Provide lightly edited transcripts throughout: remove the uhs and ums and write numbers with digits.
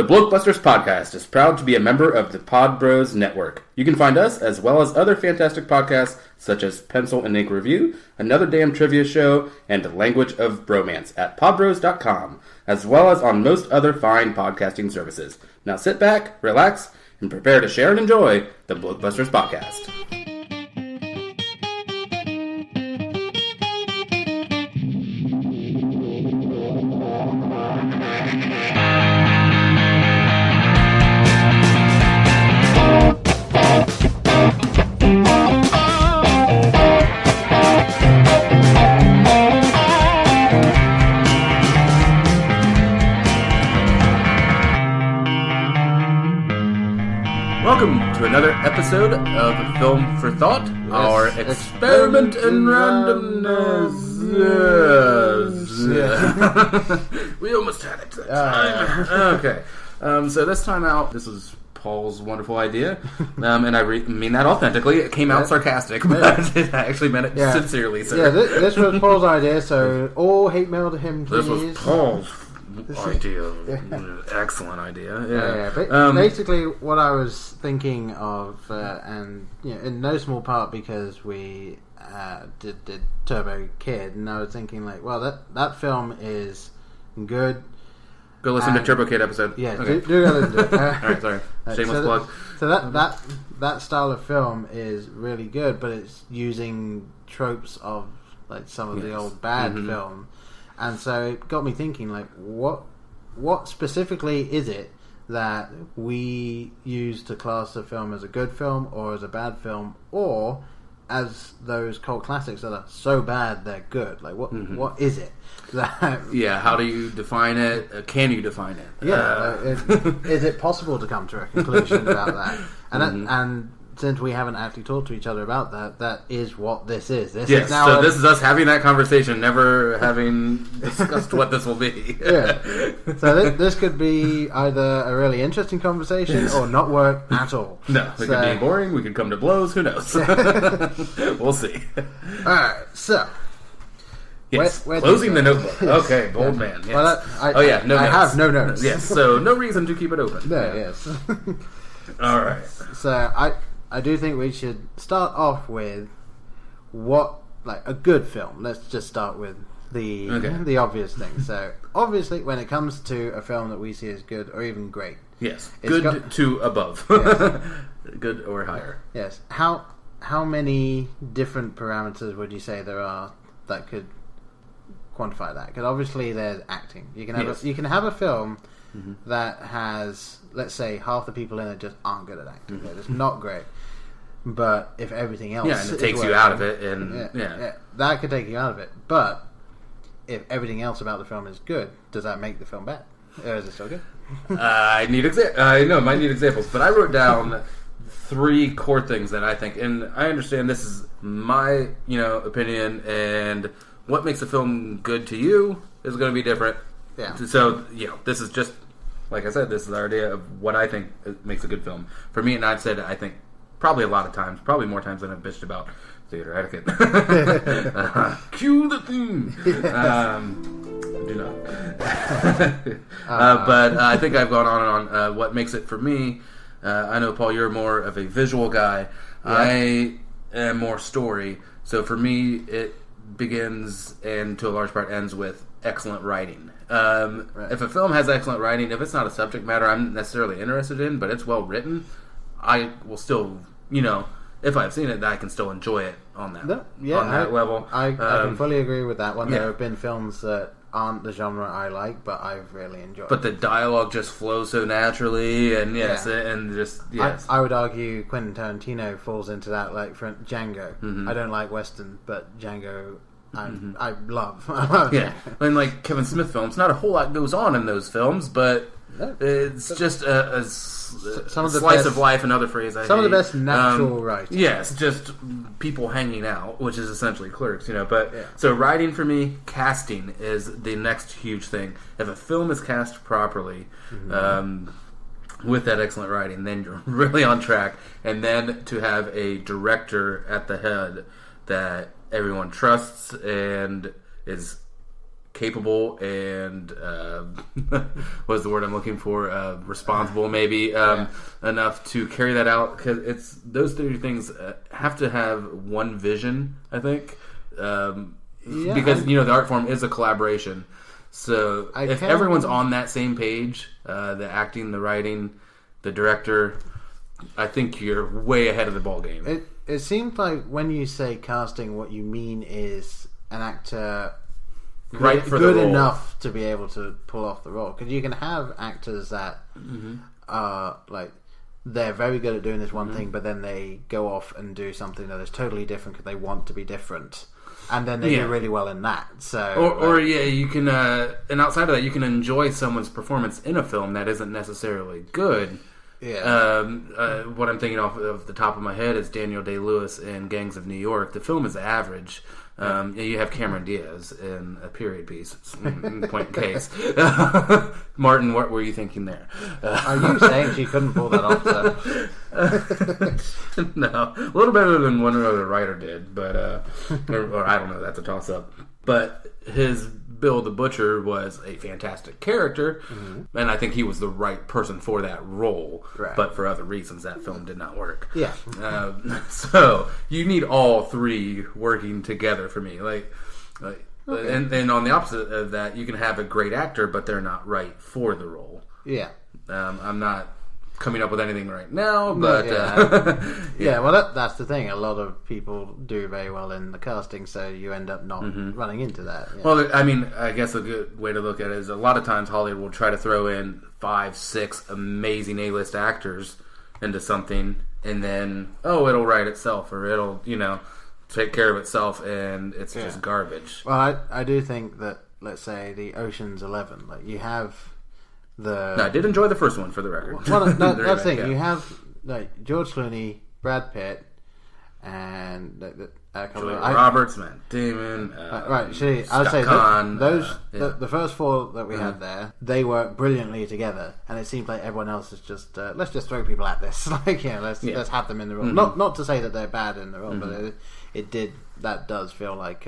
The Blokebusters podcast is proud to be a member of the Pod Bros Network. You can find us, as well as other fantastic podcasts, such as Pencil and Ink Review, Another Damn Trivia Show, and Language of Bromance at podbros.com, as well as on most other fine podcasting services. Now sit back, relax, and prepare to share and enjoy the Blokebusters podcast. Welcome to another episode of Film for Thought, our experiment in randomness. We almost had it that time. Okay, so this time out, this was Paul's wonderful idea, and I mean that authentically. It came out sarcastic, but I actually meant it sincerely. So. Yeah, this was Paul's idea, so all hate mail to him, please. This was Paul's idea. Excellent idea. Basically, what I was thinking of, and in no small part because we did Turbo Kid, and I was thinking like, well, that film is good. Go listen to Turbo Kid episode. Yeah, okay. do go listen to it. Alright, sorry. Shameless plug. So that style of film is really good, but it's using tropes of like some of the old bad film. And so it got me thinking, like, what specifically is it that we use to class a film as a good film or as a bad film, or as those cult classics that are so bad they're good? Like, what is it? How do you define it? Can you define it? Is it possible to come to a conclusion about that? And since we haven't actually talked to each other about that is what this is. This is us having that conversation, never having discussed what this will be. So this could be either a really interesting conversation or not work at all. No, it could be boring. We could come to blows. Who knows? We'll see. All right, so. Yes, closing the notebook. Okay, bold man. Yes. Well, no notes. I have no notes. Yes, so no reason to keep it open. Yes. All right. So I do think we should start off with a good film. Let's just start with the obvious thing. So obviously, when it comes to a film that we see as good or even great, yes, good to above, good or higher. Yes. How many different parameters would you say there are that could quantify that? Because obviously there's acting. You can have a film that has, let's say, half the people in it just aren't good at acting. They're just not great. But if everything else, and it takes you out of it, and that could take you out of it. But if everything else about the film is good, does that make the film bad, or is it still good? I might need examples, but I wrote down 3 core things that I think, and I understand this is my opinion, and what makes a film good to you is going to be different. Yeah. So this is just, like I said, this is our idea of what I think makes a good film. For me, and I've said I think probably a lot of times, probably more times than I've bitched about theater etiquette. Cue the theme. Do not. But I think I've gone on and on. What makes it for me? I know, Paul, you're more of a visual guy. Yeah. I am more story. So for me, it begins and to a large part ends with excellent writing. If a film has excellent writing, if it's not a subject matter I'm necessarily interested in, but it's well written, I will still, if I've seen it, I can still enjoy it on that level. I can fully agree with that one. There have been films that aren't the genre I like, but I've really enjoyed. But the dialogue just flows so naturally, and I would argue Quentin Tarantino falls into that. Like for Django, I don't like Western, but Django, I love. And like Kevin Smith films, not a whole lot goes on in those films, but it's just a some of the slice of life. Another phrase I hate. Some of the best natural writing. Yes, just people hanging out, which is essentially Clerks, But so writing for me, casting is the next huge thing. If a film is cast properly, with that excellent writing, then you're really on track. And then to have a director at the head that everyone trusts and is capable and what's the word I'm looking for? Responsible, maybe enough to carry that out. Because it's those three things have to have one vision, I think. Because the art form is a collaboration. So if everyone's on that same page, the acting, the writing, the director, I think you're way ahead of the ball game. It seems like when you say casting, what you mean is an actor good enough to be able to pull off the role. Because you can have actors that are like, they're very good at doing this one thing, but then they go off and do something that is totally different because they want to be different, and then they do really well in that. So, you can, and outside of that, you can enjoy someone's performance in a film that isn't necessarily good. Yeah. What I'm thinking off of the top of my head is Daniel Day-Lewis in Gangs of New York. The film is average. You have Cameron Diaz in a period piece. Point in case. Martin, what were you thinking there? Are you saying she couldn't pull that off, though? No. A little better than one other writer did, but or I don't know, that's a toss-up. But his Bill the Butcher was a fantastic character, and I think he was the right person for that role. Right. But for other reasons, that film did not work. Yeah. So you need all three working together for me. Okay. And on the opposite of that, you can have a great actor, but they're not right for the role. Yeah. I'm not coming up with anything right now, but well, that's the thing. A lot of people do very well in the casting, so you end up not running into that. Yeah. Well, I mean, I guess a good way to look at it is a lot of times Hollywood will try to throw in 5, 6 amazing A-list actors into something, and then it'll write itself, or it'll take care of itself, and it's just garbage. Well, I do think that, let's say the Ocean's 11, like you have. No, I did enjoy the first one, for the record. Well, that's the thing. You have like George Clooney, Brad Pitt, and a couple Julia Roberts, Matt Damon. Right. See, I would say the first 4 that we had there, they work brilliantly together, and it seems like everyone else is just let's just throw people at this. Let's have them in the role. Not to say that they're bad in the role, but that does feel like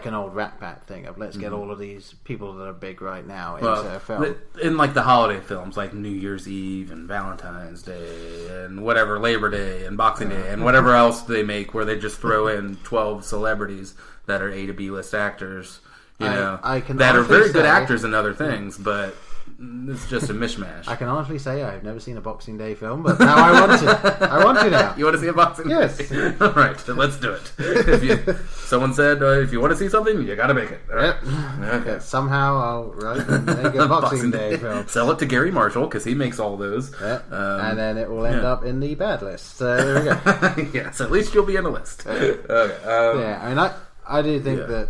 an old Rat Pack thing of let's get all of these people that are big right now into a film. In like the holiday films, like New Year's Eve and Valentine's Day and whatever, Labor Day and Boxing Day and whatever else they make, where they just throw in 12 celebrities that are A to B list actors, that are very good actors in other things, but it's just a mishmash. I can honestly say I've never seen a Boxing Day film, but now I want to. I want to now. You want to see a Boxing Day? Yes. All right, then let's do it. Someone said, if you want to see something, you got to make it. All right. Yep. Okay. Somehow I'll write and make a Boxing Day film. Sell it to Gary Marshall, because he makes all those. Yep. And then it will end up in the bad list. So there we go. Yes, at least you'll be in the list. Okay. I mean, I do think that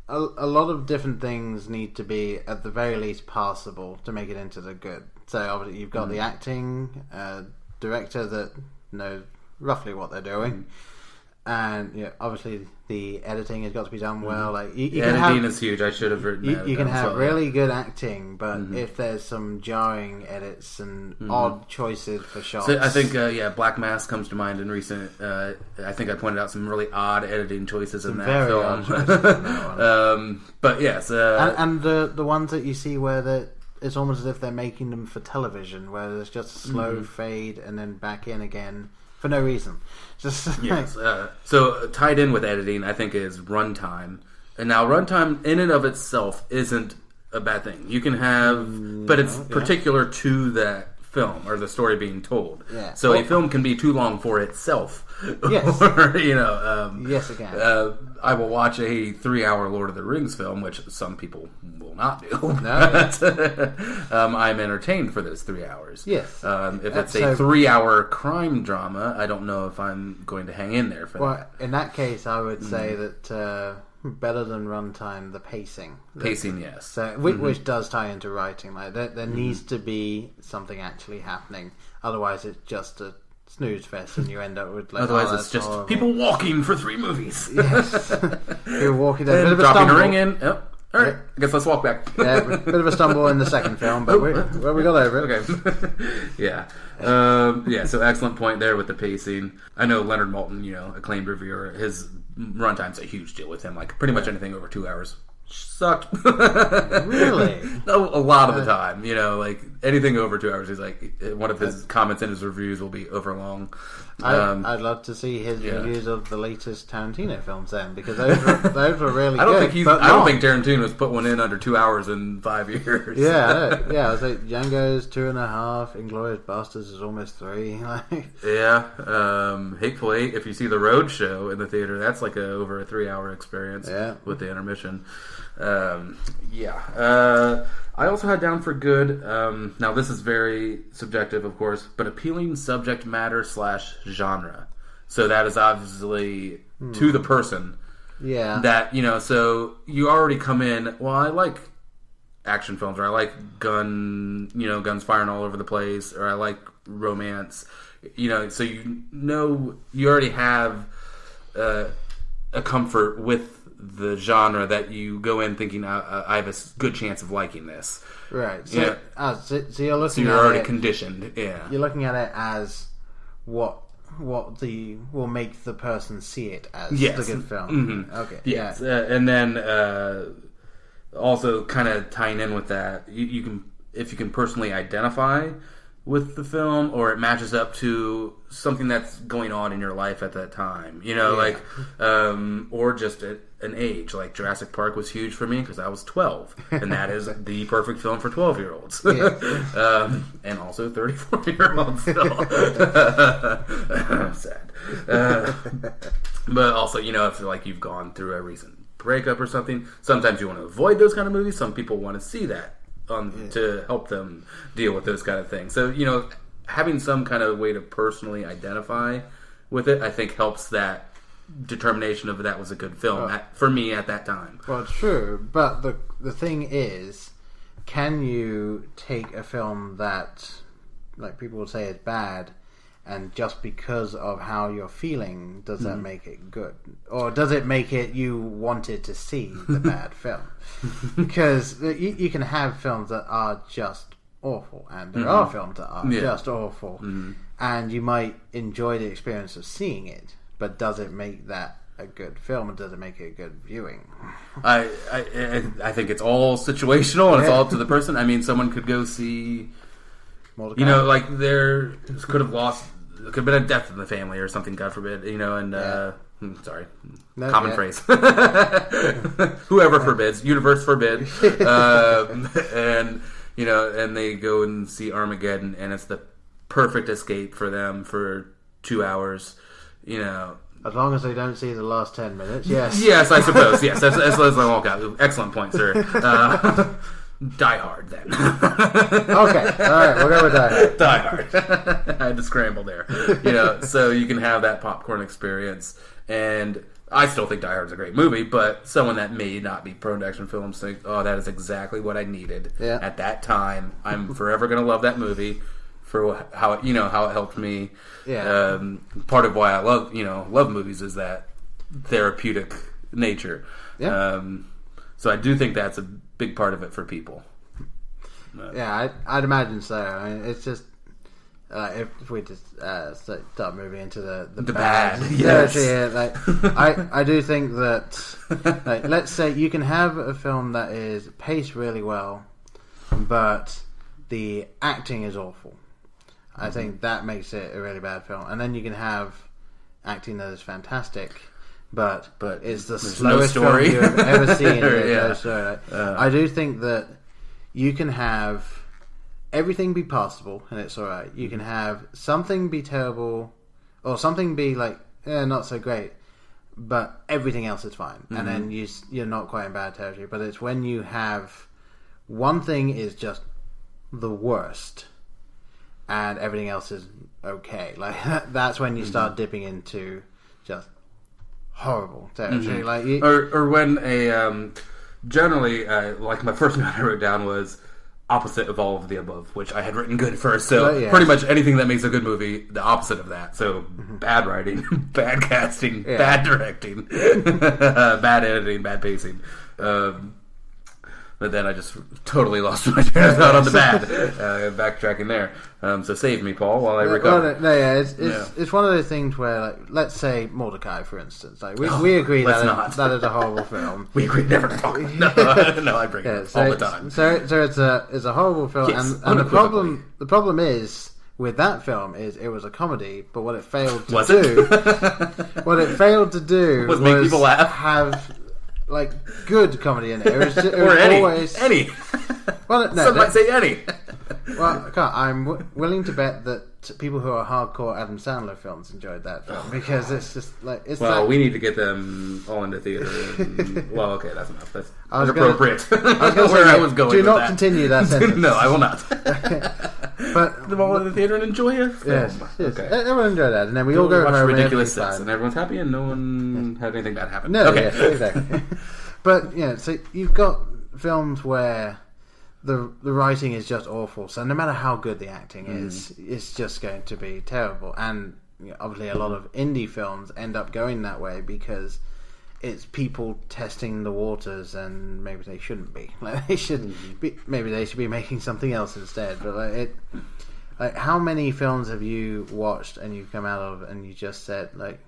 a lot of different things need to be at the very least passable to make it into the good. So obviously you've got the acting director that knows roughly what they're doing, and obviously the editing has got to be done well. Like editing is huge. I should have written that. You can have really good acting, but if there's some jarring edits and odd choices for shots, so I think Black Mass comes to mind in recent. I think I pointed out some really odd editing choices in that film. But yes, and the ones that you see where it's almost as if they're making them for television, where there's just a slow fade and then back in again. For no reason. Just yes. So tied in with editing, I think, is runtime. And now runtime in and of itself isn't a bad thing. You can have, but it's particular to that film or the story being told. Yeah. So a film can be too long for itself. Yes. Or, yes, it can. I will watch a 3-hour Lord of the Rings film, which some people will not do. No. I'm entertained for those 3 hours. Yes. If it's a 3-hour crime drama, I don't know if I'm going to hang in there for that. Well, in that case, I would say that better than runtime, the pacing. Pacing, yes. So, which does tie into writing. Like there needs to be something actually happening. Otherwise, it's just a snooze fest, and you end up with like. Otherwise, it's just horrible. People walking for 3 movies. Yes, people walking there. Bit of a dropping stumble. a ring in. Yep. All right, I guess let's walk back. Yeah, bit of a stumble in the second film, but we got over it. Okay. Yeah. So excellent point there with the pacing. I know Leonard Maltin, acclaimed reviewer, his runtime's a huge deal with him. Like pretty much anything over 2 hours sucked. Really? A lot of the time, like anything over 2 hours. He's like, one of his comments in his reviews will be over long. I'd love to see his reviews of the latest Tarantino films then, because those were really I don't good. I don't think Tarantino's put one in under 2 hours in 5 years. Yeah, I was like, Django's 2.5, Inglourious Basterds is almost 3. Hateful Eight, if you see the Road Show in the theater, that's like over a 3-hour experience with the intermission. I also had down for good, now this is very subjective, of course, but appealing subject matter / genre. So that is obviously to the person. Yeah. That, so you already come in, well, I like action films, or I like guns firing all over the place, or I like romance, so you already have a comfort with the genre that you go in thinking I have a good chance of liking this. Right. So, so you're looking. So you're already conditioned. Yeah. You're looking at it as what will make the person see it as the good film. Mm-hmm. Okay. Yes. Yeah. And then also kind of tying in with that, you can, if you can personally identify with the film, or it matches up to something that's going on in your life at that time, or just an age. Like Jurassic Park was huge for me because I was 12, and that is the perfect film for 12-year-olds. And also 34-year-olds still. Sad. But also, if like you've gone through a recent breakup or something, sometimes you want to avoid those kind of movies. Some people want to see that to help them deal with those kind of things. So, having some kind of way to personally identify with it, I think helps that determination of that was a good film for me at that time. Well, true, but the thing is, can you take a film that, like, people would say is bad, and just because of how you're feeling, does that make it good? Or does it make it you wanted to see the bad film? Because you can have films that are just awful, and there are films that are just awful, and you might enjoy the experience of seeing it, but does it make that a good film, or does it make it a good viewing? I think it's all situational, and it's all up to the person. I mean, someone could go see... like there could have been a death in the family or something, God forbid, sorry, common phrase. Whoever forbids, universe forbid. And they go and see Armageddon, and it's the perfect escape for them for 2 hours, As long as they don't see the last 10 minutes, yes. Yes, I suppose, yes. As long as they walk out. Excellent point, sir. Die Hard, then. Okay, alright, we'll go with Die Hard. Die Hard. I had to scramble there. So you can have that popcorn experience. And I still think Die Hard's a great movie, but someone that may not be prone to action films think, oh, that is exactly what I needed at that time. I'm forever going to love that movie for how it helped me. Yeah. Part of why I love movies is that therapeutic nature. Yeah. So I do think that's a big part of it for people. I'd imagine so. I mean, it's just if we just start moving into the bad. Yes. I do think that let's say you can have a film that is paced really well, but the acting is awful. I think that makes it a really bad film. And then you can have acting that is fantastic, but it's the slowest film you've ever seen. No story. I do think that you can have everything be passable, and it's alright. You can have something be terrible, or something be not so great, but everything else is fine. And then you're not quite in bad territory. But it's when you have one thing is just the worst, and everything else is okay. That's when you start dipping into just horrible territory. Or when a generally my first note I wrote down was opposite of all of the above, which I had written good first. So pretty much anything that makes a good movie, the opposite of that. So bad writing, bad casting, bad directing, bad editing, bad pacing. But then I just totally lost my train of thought on the bad. Backtracking there. So save me, Paul, while I recover. It's one of those things where, like, let's say Mordecai, for instance. Like, we agree that is a horrible film. We agree never to talk. No, I bring it up all the time. So it's a horrible film, yes, and the problem is with that film is it was a comedy, but what it failed to do was make people laugh. Have like good comedy in it. It was any. Well, no, some might say any. Well, I'm willing to bet that people who are hardcore Adam Sandler films enjoyed that film because it's just like it's. Well, like, we need to get them all into theater. Well, okay, that's enough. That's inappropriate. I was going. Do not continue that sentence. No, I will not. But them all in the theater and enjoy it. Yes. Okay. Everyone enjoy that, and then we all go watch home ridiculous sets, and everyone's happy, and no one had anything bad happen. No, okay, yes, exactly. But so you've got films where the writing is just awful. So no matter how good the acting is, it's just going to be terrible. And obviously, a lot of indie films end up going that way because it's people testing the waters, and maybe they shouldn't be. Like they should be. Maybe they should be making something else instead. But like how many films have you watched and you've come out of and you just said like,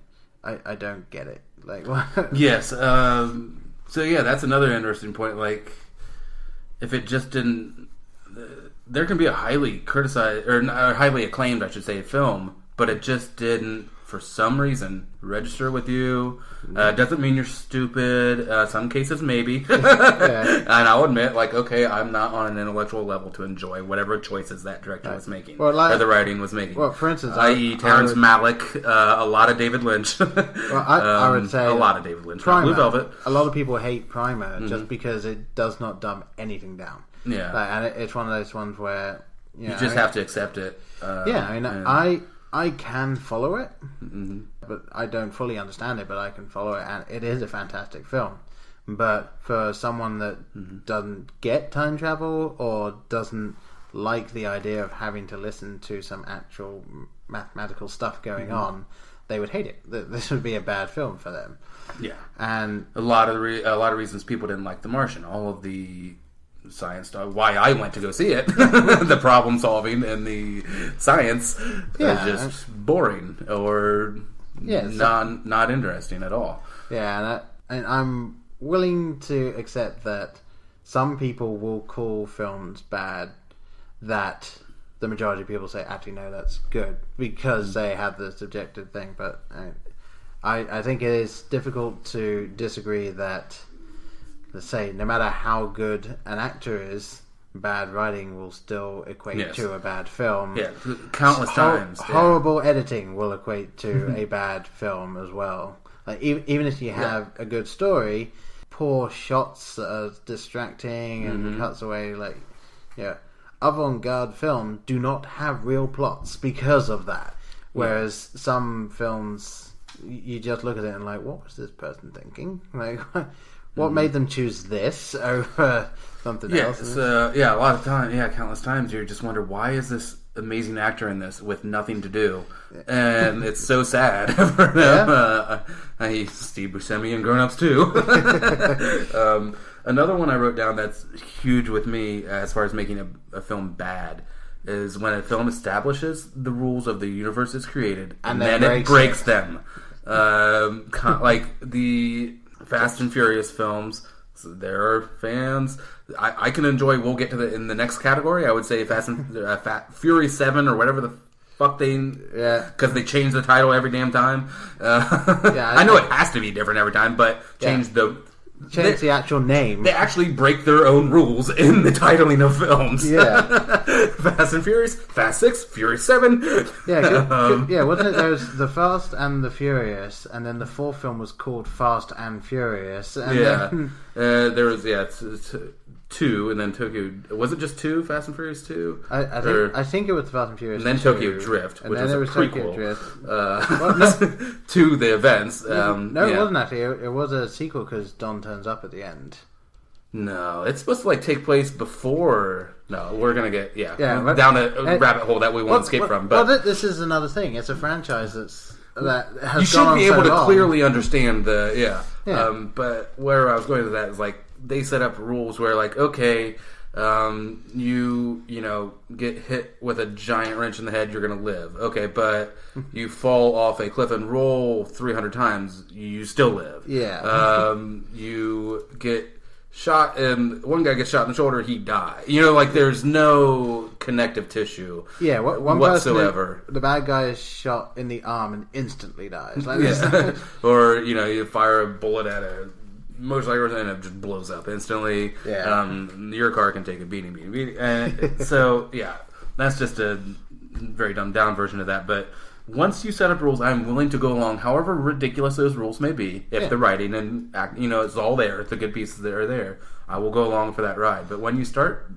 I don't get it. Like what? Yes. So yeah, that's another interesting point. Like, if it just didn't, there can be a highly criticized or highly acclaimed, I should say, film, but it just didn't, for some reason, register with you. Doesn't mean you're stupid. Some cases, maybe. And I'll admit, like, okay, I'm not on an intellectual level to enjoy whatever choices that director was making or the writing was making. Well, for instance, i.e., Terrence Malick, a lot of David Lynch. I would say a lot of David Lynch. Primer, Blue Velvet. A lot of people hate Primer just because it does not dumb anything down. Yeah, and it's one of those ones where you just have to accept it. I can follow it, but I don't fully understand it. But I can follow it, and it is a fantastic film. But for someone that doesn't get time travel or doesn't like the idea of having to listen to some actual mathematical stuff going on, they would hate it. This would be a bad film for them. Yeah, and a lot of reasons people didn't like The Martian. All of the science stuff. Why I went to go see it, the problem solving and the science is just boring or not interesting at all. Yeah, and I'm willing to accept that some people will call films bad that the majority of people say, actually, no, that's good because they have the subjective thing. But I think it is difficult to disagree that, let's say, no matter how good an actor is, bad writing will still equate to a bad film. Yeah, countless times. Horrible editing will equate to a bad film as well. Like even if you have a good story, poor shots that are distracting and cuts away, like avant-garde films do not have real plots because of that. Whereas some films, you just look at it and like, what was this person thinking? Like, what made them choose this over something else? A lot of time, countless times you just wonder, why is this amazing actor in this with nothing to do? And it's so sad for them. Steve Buscemi in Grown Ups too. Another one I wrote down that's huge with me as far as making a film bad is when a film establishes the rules of the universe it's created and then it breaks them. Like the Fast and Furious films, so there are fans. I can enjoy. We'll get to in the next category. I would say Fury 7 or whatever the fuck because they change the title every damn time. I know it has to be different every time, but change the actual name. They actually break their own rules in the titling of films. Yeah, Fast and Furious, Fast 6, Fury 7. Wasn't it? There was the Fast and the Furious, and then the fourth film was called Fast and Furious. And then there was two, and then Tokyo. Was it just two? Fast and Furious 2? I think it was Fast and Furious. And then 2, Tokyo Drift, which was a prequel to the events. It wasn't actually. It was a sequel because Don turns up at the end. No, it's supposed to take place before. No, we're gonna get down a rabbit hole that we won't escape from. But this is another thing. It's a franchise that has you should be able to clearly understand the. But where I was going with that is they set up rules where, like, okay, you get hit with a giant wrench in the head, you're gonna live. Okay, but you fall off a cliff and roll 300 times, you still live. Yeah. You get shot, and one guy gets shot in the shoulder, he dies. Like, there's no connective tissue. Yeah, one whatsoever. Person, the bad guy is shot in the arm and instantly dies. Like, Or you fire a bullet at a motorcycle and it just blows up instantly. Yeah. Your car can take a beating. And so, yeah, that's just a very dumbed down version of that. But once you set up rules, I'm willing to go along, however ridiculous those rules may be. If the writing and it's all there, the good pieces that are there, I will go along for that ride. But when you start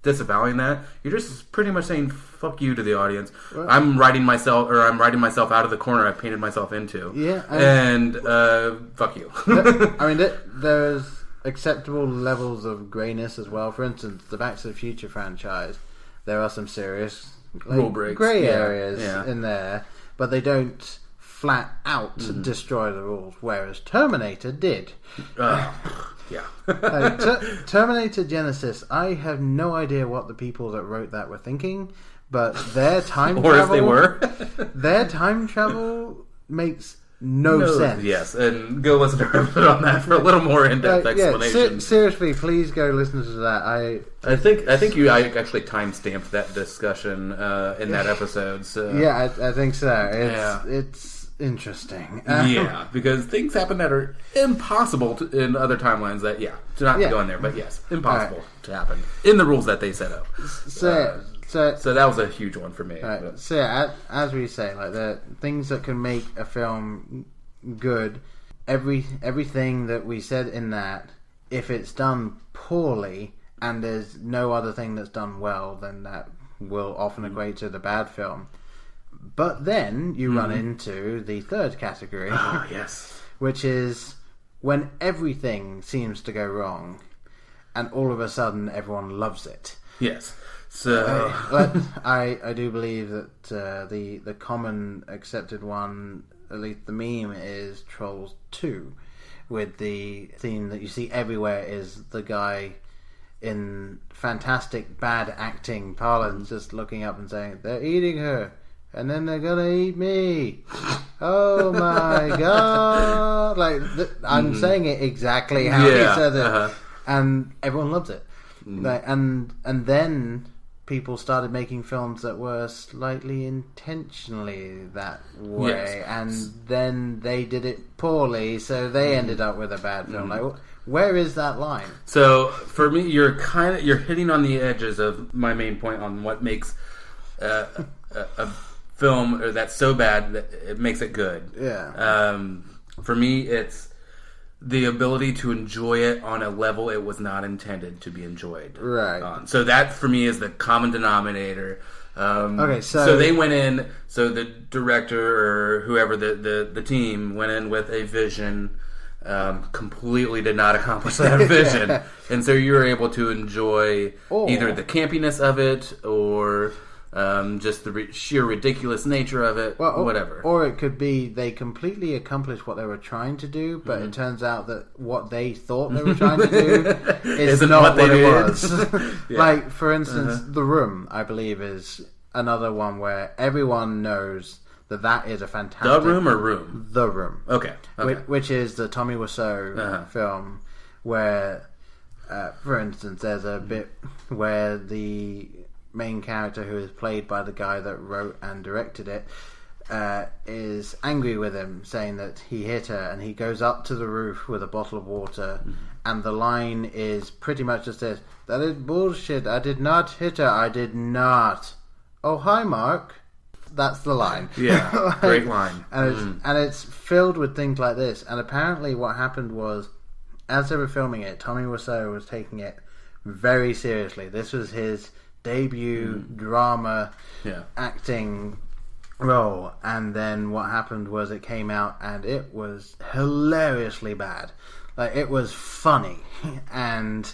disavowing that, you're just pretty much saying fuck you to the audience. Well, I'm writing myself out of the corner I've painted myself into. Yeah, and fuck you. I mean, there's acceptable levels of grayness as well. For instance, the Back to the Future franchise, there are some serious rule breaks, grey areas in there, but they don't flat out destroy the rules, whereas Terminator did. Yeah. Terminator Genesis, I have no idea what the people that wrote that were thinking, but their time or travel... if they were. Their time travel makes no sense. Yes, and go listen to her on that for a little more in-depth explanation. Seriously, please go listen to that. I think I actually time-stamped that discussion in that episode. So. Yeah, I think so. It's interesting. Yeah, because things happen that are impossible in other timelines that, to not go in there, but yes, impossible to happen in the rules that they set up. So that was a huge one for me. Right. So as we say, like, the things that can make a film good, everything that we said in that, if it's done poorly and there's no other thing that's done well, then that will often equate to the bad film. But then you run into the third category. Oh, yes. Which is when everything seems to go wrong and all of a sudden everyone loves it. Yes. So I do believe that the common accepted one, at least the meme, is Trolls 2, with the theme that you see everywhere is the guy in fantastic bad acting parlance just looking up and saying, "They're eating her. And then they're gonna eat me. Oh my god!" Like I'm saying it exactly how he said it, and everyone loves it. Like, and then people started making films that were slightly intentionally that way, and then they did it poorly, so they ended up with a bad film. Like, where is that line? So for me, you're hitting on the edges of my main point on what makes a film that's so bad that it makes it good. Yeah. For me, it's the ability to enjoy it on a level it was not intended to be enjoyed. Right. So that for me is the common denominator. Okay, so they went in. So the director or whoever the team went in with a vision. Completely did not accomplish that vision, and so you were able to enjoy either the campiness of it or. Just the sheer ridiculous nature of it, whatever. Or it could be they completely accomplished what they were trying to do, but it turns out that what they thought they were trying to do is not what it was. Like, for instance, The Room, I believe, is another one where everyone knows that is a fantastic... The Room or Room? The Room. Okay. Which is the Tommy Wiseau film where, for instance, there's a bit where the main character, who is played by the guy that wrote and directed it, is angry with him, saying that he hit her, and he goes up to the roof with a bottle of water, and the line is pretty much just this: "That is bullshit, I did not hit her, I did not." "Oh, hi, Mark." That's the line. Yeah, great line. And it's filled with things like this, and apparently what happened was, as they were filming it, Tommy Wiseau was taking it very seriously. This was his debut drama acting role, and then what happened was it came out and it was hilariously bad. Like, it was funny, and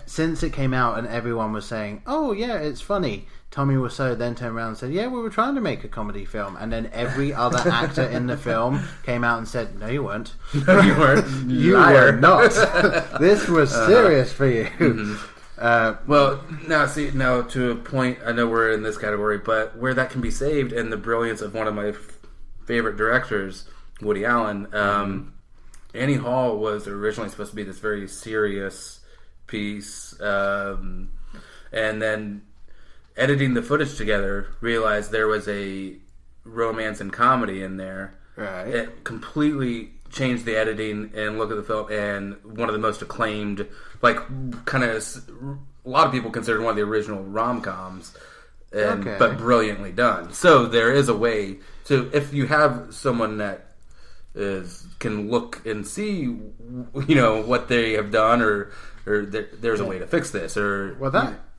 since it came out and everyone was saying, "Oh yeah, it's funny," Tommy Wiseau then turned around and said, "Yeah, we were trying to make a comedy film," and then every other actor in the film came out and said, "No, you weren't. No, you weren't. You were not. This was serious for you." Mm-hmm. Well, now to a point, I know we're in this category, but where that can be saved, and the brilliance of one of my favorite directors, Woody Allen. Annie Hall was originally supposed to be this very serious piece, and then editing the footage together, realized there was a romance and comedy in there. Right. It completely changed the editing and look at the film, and one of the most acclaimed, like, kind of, a lot of people consider one of the original rom-coms, but brilliantly done. So there is a way to, if you have someone that can look and see, you know, what they have done, or there's a way to fix this, or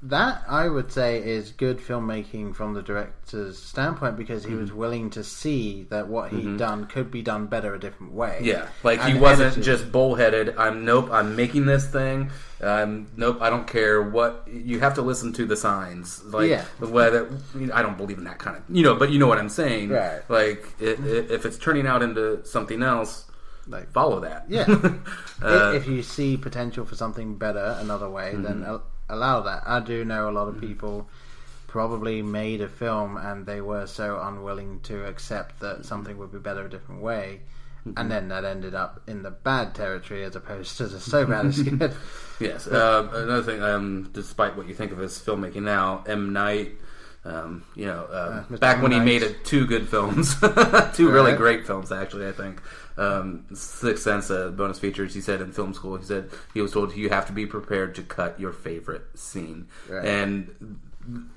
that I would say is good filmmaking from the director's standpoint, because he was willing to see that what he'd done could be done better a different way. Yeah, like he wasn't just bullheaded. I'm making this thing. Nope, I don't care what. You have to listen to the signs. Like, whether I don't believe in that kind of, but you know what I'm saying. Right. Like, if it's turning out into something else, like, follow that. Yeah. If you see potential for something better another way, then allow that. I do know a lot of people probably made a film and they were so unwilling to accept that something would be better a different way, and then that ended up in the bad territory as opposed to the so bad it's good. Yes. Another thing, despite what you think of his filmmaking now, M. Night, back when he made two good films, two really great films, actually, I think. Sixth Sense, bonus features, he said in film school, he was told you have to be prepared to cut your favorite scene. Right. And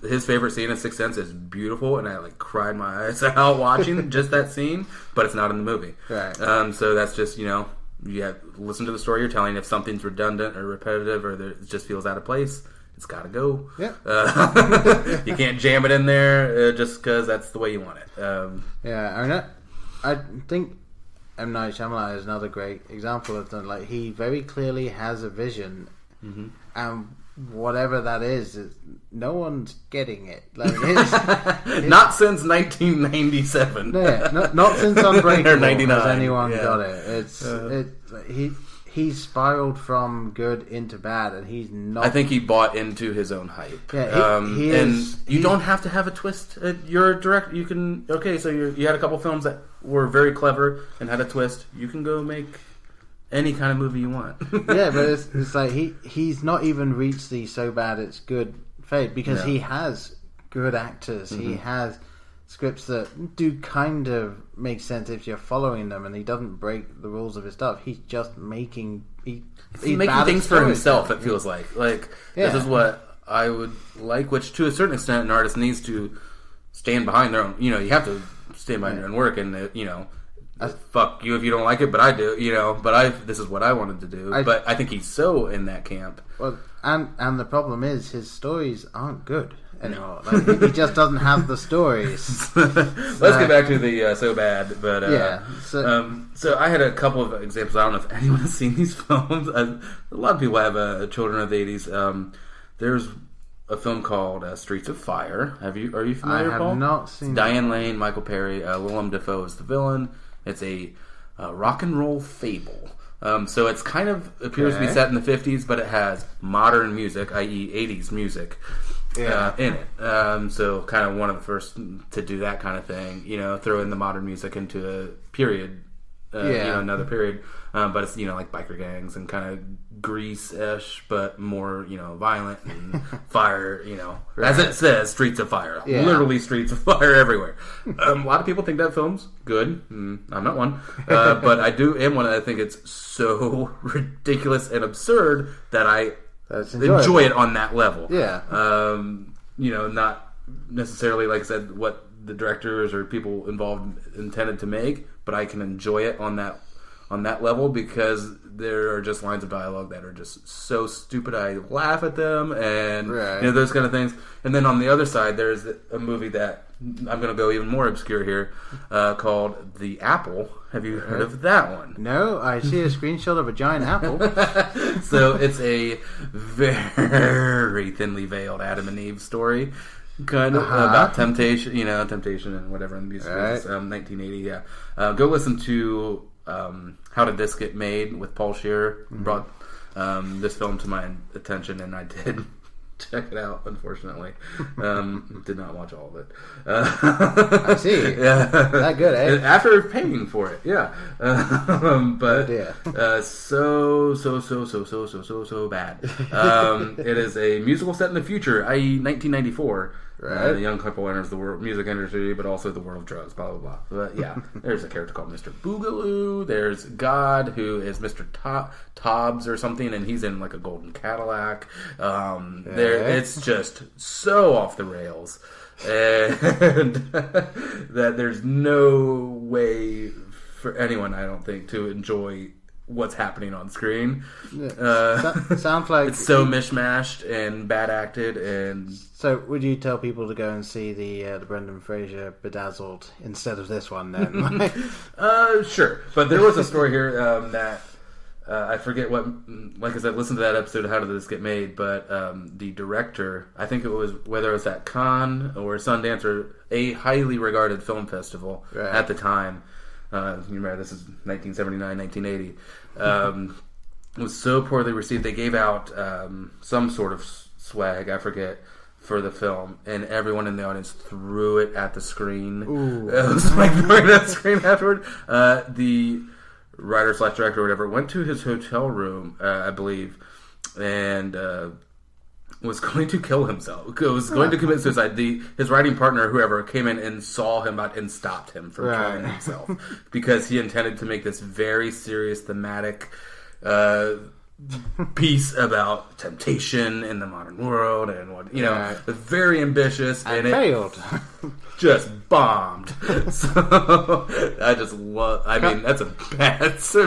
his favorite scene in Sixth Sense is beautiful, and I cried my eyes out watching just that scene, but it's not in the movie. Right. So that's just, you have to listen to the story you're telling. If something's redundant or repetitive, or it just feels out of place, it's got to go. Yeah. You can't jam it in there just because that's the way you want it. I think M. Night Shyamalan is another great example of that. Like, he very clearly has a vision, and whatever that is, no one's getting it. Like, not since 1997. Not since Unbreakable or 99 has anyone got it. He spiraled from good into bad, and he's not. I think he bought into his own hype. Yeah, you don't have to have a twist. You're a director. You can. Okay, so you had a couple films that were very clever and had a twist. You can go make any kind of movie you want. Yeah, but it's like he's not even reached the so bad it's good fate, because he has good actors. He has scripts that do kind of make sense if you're following them, and he doesn't break the rules of his stuff. He's just making he's making things for himself. It feels like this is what I would like, which to a certain extent an artist needs to stand behind their own. You have to stand behind your own work, and fuck you if you don't like it, but I do. But this is what I wanted to do. But I think he's so in that camp. Well, and the problem is his stories aren't good anymore. Like, he just doesn't have the stories. Let's get back to the so bad. But so I had a couple of examples. I don't know if anyone has seen these films. A lot of people have children of the 80s. There's a film called Streets of Fire. Are you familiar? I have not seen. Diane Lane, Michael Perry, Willem Dafoe is the villain. It's a rock and roll fable. So it's kind of appears to be set in the 50s, but it has modern music, i.e. 80s music, in it. So kind of one of the first to do that kind of thing, throw in the modern music into a period, another period. But it's, like biker gangs and kind of Grease-ish, but more, violent and fire, as it says, Streets of Fire. Yeah. Literally Streets of Fire everywhere. A lot of people think that film's good. I'm not one. But I am one. I think it's so ridiculous and absurd that I enjoy it on that level. Yeah. Not necessarily, like I said, what the directors or people involved intended to make, but I can enjoy it on that level, because there are just lines of dialogue that are just so stupid I laugh at them, and those kind of things. And then on the other side, there's a movie that I'm going to go even more obscure here, called The Apple. Have you heard of that one? No, I see a screenshot of a giant apple. So it's a very thinly veiled Adam and Eve story. kind of about temptation, temptation and whatever in music. Right. 1980, yeah. Go listen to How Did This Get Made with Paul Scheer. Brought this film to my attention, and I did check it out. Unfortunately, did not watch all of it. I see. Yeah, that good, eh? After paying for it, yeah. But so bad. It is a musical set in the future, i.e., 1994. Right. The young couple enters the music industry, but also the world of drugs, blah, blah, blah. But yeah, there's a character called Mr. Boogaloo. There's God, who is Mr. Tobbs or something, and he's in like a golden Cadillac. It's just so off the rails. And that there's no way for anyone, I don't think, to enjoy what's happening on screen. Sounds like it's so mishmashed and bad acted. And so, would you tell people to go and see the Brendan Fraser Bedazzled instead of this one? Then, sure. But there was a story here that I forget what. Like I said, listen to that episode of How Did This Get Made? But the director, I think it was whether it was at Cannes or Sundance or a highly regarded film festival at the time. You remember, this is 1979, 1980. It was so poorly received. They gave out some sort of swag, I forget, for the film, and everyone in the audience threw it at the screen. Ooh. It was like throwing at the screen afterward. The writer/director or whatever went to his hotel room, I believe, and was going to kill himself. Was going to commit suicide. His writing partner, whoever, came in and saw him and stopped him from killing himself because he intended to make this very serious thematic piece about temptation in the modern world and what very ambitious, and it failed. Just bombed. So I just love. I mean, that's a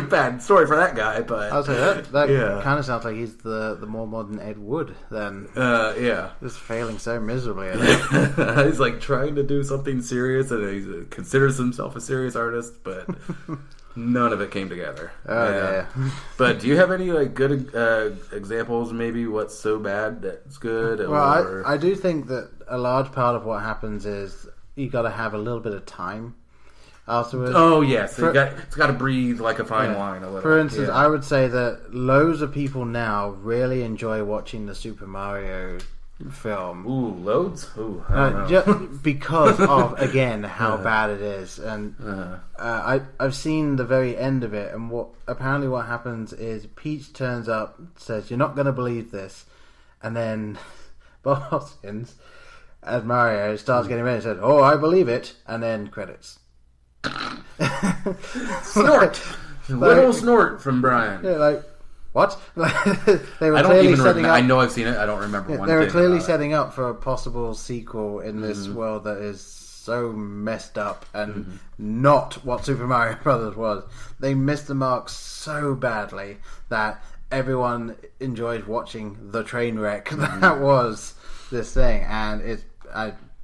bad story for that guy. But I'll say that kind of sounds like he's the more modern Ed Wood then. Just failing so miserably. He's like trying to do something serious, and he considers himself a serious artist, but none of it came together. But do you have any like good examples? Maybe what's so bad that's good? Well, I do think that a large part of what happens is you got to have a little bit of time afterwards. Oh yes, it's got to breathe like a fine wine a little. For instance, I would say that loads of people now really enjoy watching the Super Mario film. Ooh, loads? Ooh, I don't know. Just because of, again, how bad it is. And I've seen the very end of it, and what happens is Peach turns up, says, "You're not going to believe this," and then Bob Hoskins as Mario starts getting ready and says, "Oh, I believe it," and then credits. Snort! Little snort from Brian. Yeah, like, what? They were I know I've seen it. I don't remember one thing. They were clearly setting up for a possible sequel in this world that is so messed up and not what Super Mario Brothers was. They missed the mark so badly that everyone enjoyed watching the train wreck that was this thing, and it's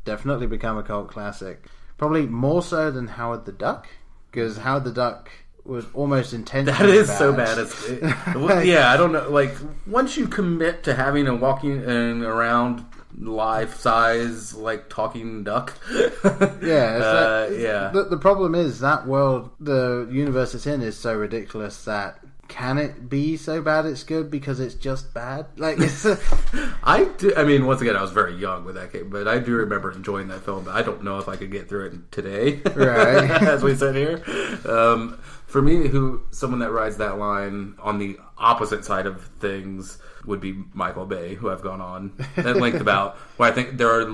definitely become a cult classic. Probably more so than Howard the Duck, because Howard the Duck was almost intentionally That is bad. so bad. I don't know. Like, once you commit to having a walking and around life-size, like, talking duck. The problem is that world, the universe it's in, is so ridiculous that can it be so bad it's good because it's just bad? Like, it's I mean, once again, I was very young with that game, but I do remember enjoying that film. But I don't know if I could get through it today, right? As we said here. For me, someone that rides that line on the opposite side of things would be Michael Bay, who I've gone on at length about. Where I think there are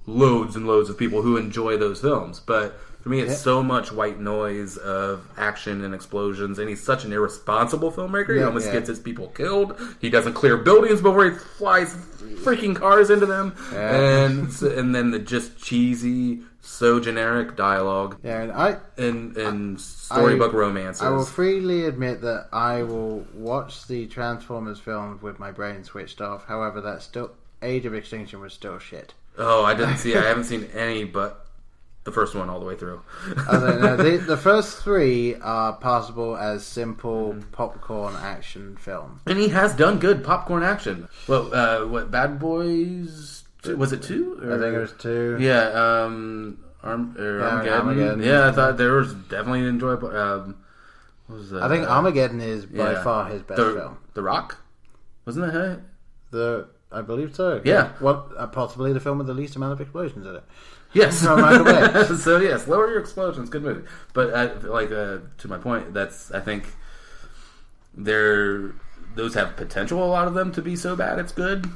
loads and loads of people who enjoy those films, but for me, it's so much white noise of action and explosions, and he's such an irresponsible filmmaker. He almost gets his people killed. He doesn't clear buildings before he flies freaking cars into them, and then the just cheesy, so generic dialogue. And storybook romances. I will freely admit that I will watch the Transformers films with my brain switched off. However, that's still Age of Extinction was still shit. Oh, I haven't seen any, but the first one all the way through. The first three are passable as simple popcorn action film. And he has done good popcorn action. Well, what, Bad Boys Was it 2? I think it was 2. Yeah, Armageddon. Yeah, I thought there was definitely enjoyable. What was that? I think Armageddon is by far his best film. The Rock? Wasn't that it? I believe so. Yeah. Possibly the film with the least amount of explosions in it. Yes. From Michael Bay. So yes, lower your explosions. Good movie. But to my point, I think those have potential. A lot of them to be so bad it's good,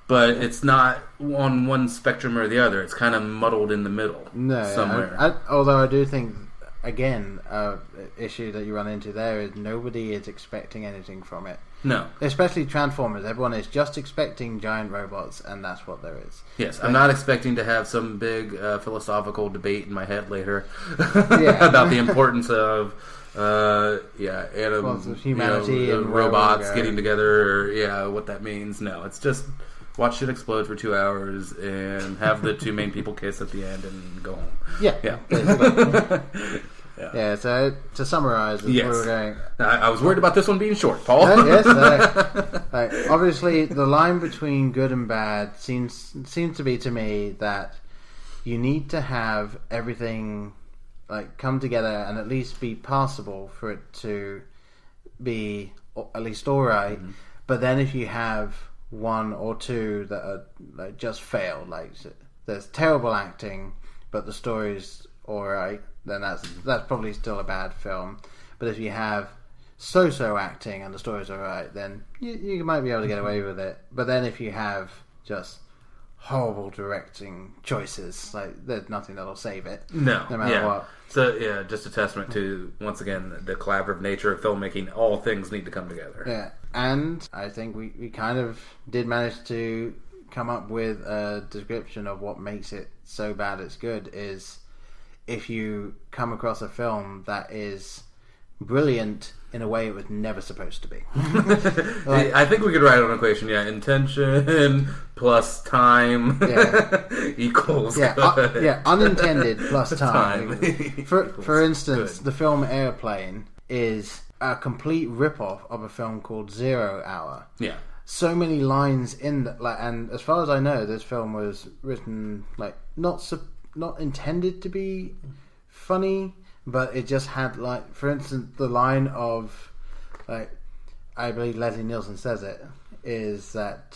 but it's not on one spectrum or the other. It's kind of muddled in the middle. Somewhere. Although I do think, again, issue that you run into there is nobody is expecting anything from it. No. Especially Transformers. Everyone is just expecting giant robots, and that's what there is. Yes, I'm not expecting to have some big philosophical debate in my head later about the importance of humanity and robots getting together, or what that means. No, it's just watch it explode for 2 hours and have the two main people kiss at the end and go home. Yeah. Yeah, so to summarise, we were going. I was worried about this one being short, Paul. Obviously, the line between good and bad seems to be to me that you need to have everything come together and at least be passable for it to be at least alright. Mm-hmm. But then if you have one or two that are just fail, there's terrible acting, but the story's alright, then that's probably still a bad film. But if you have so-so acting and the story's alright, then you might be able to get away with it. But then if you have just horrible directing choices, there's nothing that'll save it. No matter what. So just a testament to, once again, the collaborative nature of filmmaking. All things need to come together. Yeah, and I think we kind of did manage to come up with a description of what makes it so bad it's good is if you come across a film that is brilliant in a way it was never supposed to be. I think we could write an equation. Intention plus time equals unintended plus time. For instance, the film Airplane is a complete rip-off of a film called 0 Hour. Yeah. So many lines in that, and as far as I know, this film was written not intended to be funny, but it just had, for instance, the line of, I believe Leslie Nielsen says it, is that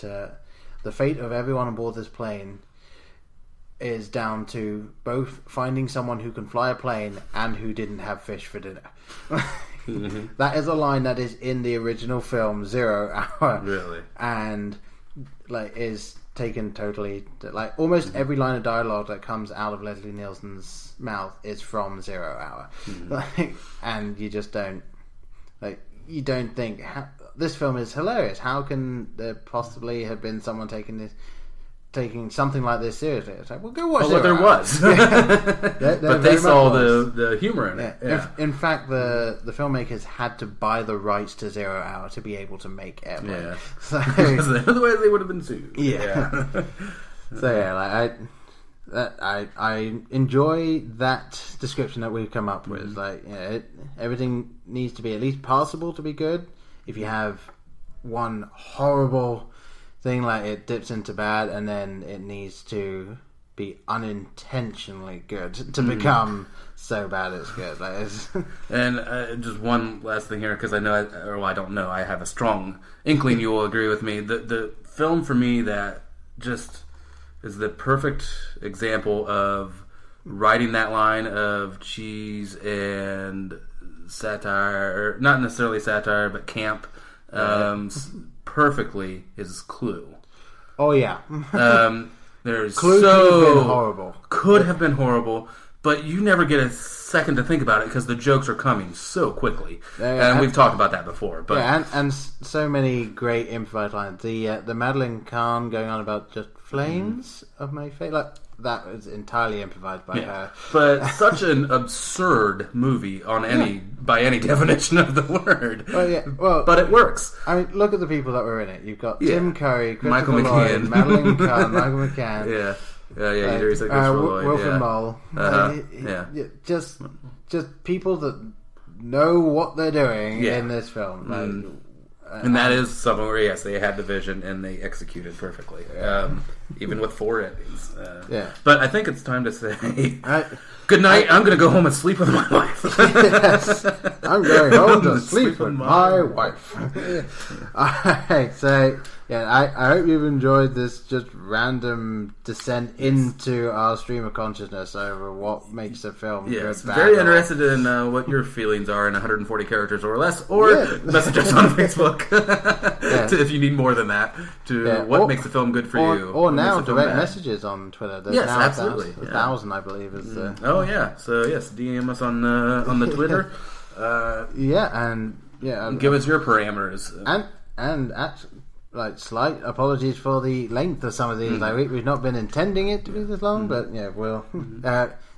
the fate of everyone aboard this plane is down to both finding someone who can fly a plane and who didn't have fish for dinner. Mm-hmm. That is a line that is in the original film 0 Hour. Really? And, is taken totally... almost every line of dialogue that comes out of Leslie Nielsen's mouth is from 0 Hour. Mm-hmm. And you just don't... you don't think... this film is hilarious. How can there possibly have been someone taking something like this seriously? It's well, go watch 0 Hour. There was. But they saw the humor in it. Yeah. In fact, the filmmakers had to buy the rights to 0 Hour to be able to make Airplane. Yeah. So, otherwise they would have been sued. Yeah. So I enjoy that description that we've come up with. Everything needs to be at least passable to be good. If you have one horrible thing, it dips into bad, and then it needs to be unintentionally good to become so bad it's good. And just one last thing here, because I know, I don't know, I have a strong inkling you will agree with me. The film for me that just is the perfect example of writing that line of cheese and satire, or not necessarily satire, but camp, perfectly is Clue. Oh yeah. There's Clue could have been horrible, but you never get a second to think about it because the jokes are coming so quickly. And we've talked about that before. But and so many great improvised lines. The Madeline Kahn going on about just flames of my face, that was entirely improvised by her. But such an absurd movie by any definition of the word. But it works. I mean, look at the people that were in it. You've got Tim Curry, Christopher Lloyd, Madeline Kahn, Michael McCann. Wilfred Mull. Just people that know what they're doing in this film. And that is something where, yes, they had the vision and they executed perfectly. even with 4 endings. Yeah. But I think it's time to say I, good night. I'm going to go home and sleep with my wife. Yes, I'm going home to sleep with my wife. Alright, so yeah, I hope you've enjoyed this just random descent into our stream of consciousness over what makes a film Yes, good, bad, very or- interested in what your feelings are in 140 characters or less, or message us on Facebook if you need more than that to what makes the film good for you. Or now makes the film direct bad. messages on Twitter. There's Yes, now absolutely. 1,000, I believe, is the... Oh yeah, so yes, DM us on the Twitter. Give us your parameters. And actually, like, slight apologies for the length of some of these. Like, we've not been intending it to be this long, but yeah, we'll.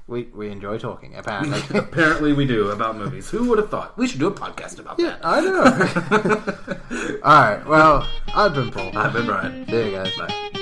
We enjoy talking. Apparently, apparently we do about movies. Who would have thought? We should do a podcast about that. I know. All right. Well, I've been Paul. I've been Brian. See you guys. Bye.